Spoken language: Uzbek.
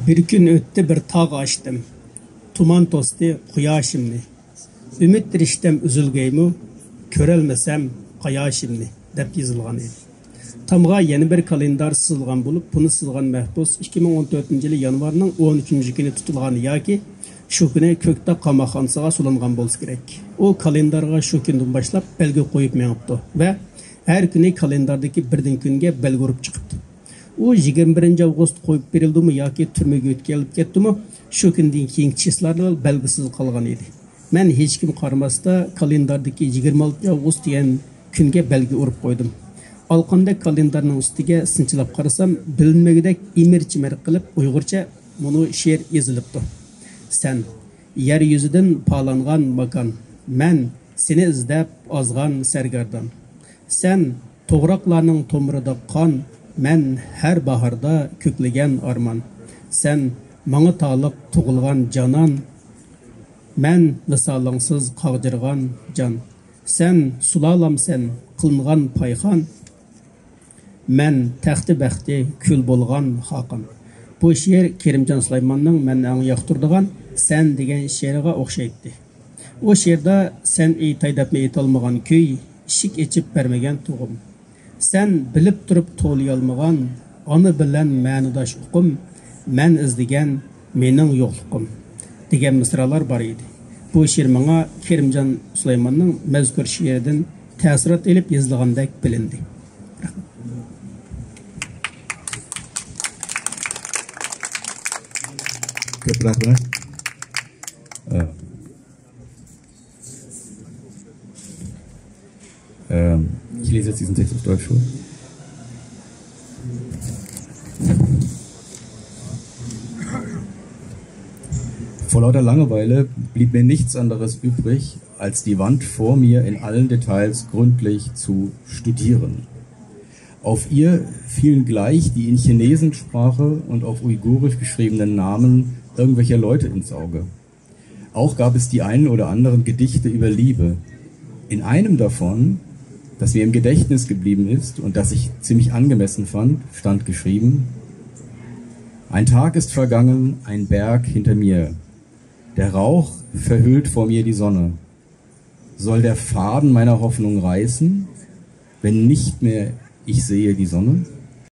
Bir gün öttü bir tağ açtım. Tuman tostu quyoshimni. Ümit dirishdim üzülgeymi, ko'rolmasam qayoshimni deb yozilgan edi. Tamga yana bir kalendar sızılgan bulup, bunu sızılgan mahbus 2014 yılı yanvarning 13 kuni tutilgan yoki shu kuni Ko'kta qamoqxonasiga solingan bo'lsa kerak. O kalendarga shu kundan boshlab belgi qo'yib mengibdi va har kuni kalendardagi birdan kunga belgi urib chiqibdi. O 21 avgust qo'yib berildimi yoki turmaga o'tkazilib ketdimi, shu kundan keyingi chislar belgisiz qolgan edi. Men hech kim qaramasda kalendardagi 26 avgust degan kunga belgi urib qo'ydim. Alqanda kalendarning ustiga sinchilab qarasam, bilinmagidek imir-chimir qilib Uyg'urcha bunu she'r yozilibdi. Sen yer yüzüden palangan makan, men seni izlep azgan sergardan. Sen toğraqlarning tomurida qon, men her baharda köklegen arman. Sen manga taliq tug'ilgan canan, men visalingsiz qag'jirgan can. Sen sulalamsen qılıngan payxan, men taxti baxti kül bolgan xaqan. Bu şiir Kerimcan Süleyman'ның men eng yoqtirdigan sen degan she'riga o'xshaydi. O she'rda sen aytay deb aytolmagan kuy, ishik echib bermagan tug'um. Sen bilib turib to'liy olmagan, ona bilan ma'nodosh uqum, men izlagan mening yo'qliqim degan misralar bor edi. Bu she'r menga Kerimcan Süleyman'ның mazkur she'ridan ta'sirat elib yozilgandek bilindi. Ich lese jetzt diesen Text auf Deutsch vor. Vor lauter Langeweile blieb mir nichts anderes übrig, als die Wand vor mir in allen Details gründlich zu studieren. Auf ihr fielen gleich die in Chinesensprache und auf Uigurisch geschriebenen Namen irgendwelcher Leute ins Auge. Auch gab es die einen oder anderen Gedichte über Liebe. In einem davon, das mir im Gedächtnis geblieben ist und das ich ziemlich angemessen fand, stand geschrieben: Ein Tag ist vergangen, ein Berg hinter mir. Der Rauch verhüllt vor mir die Sonne. Soll der Faden meiner Hoffnung reißen, wenn nicht mehr ich sehe die Sonne?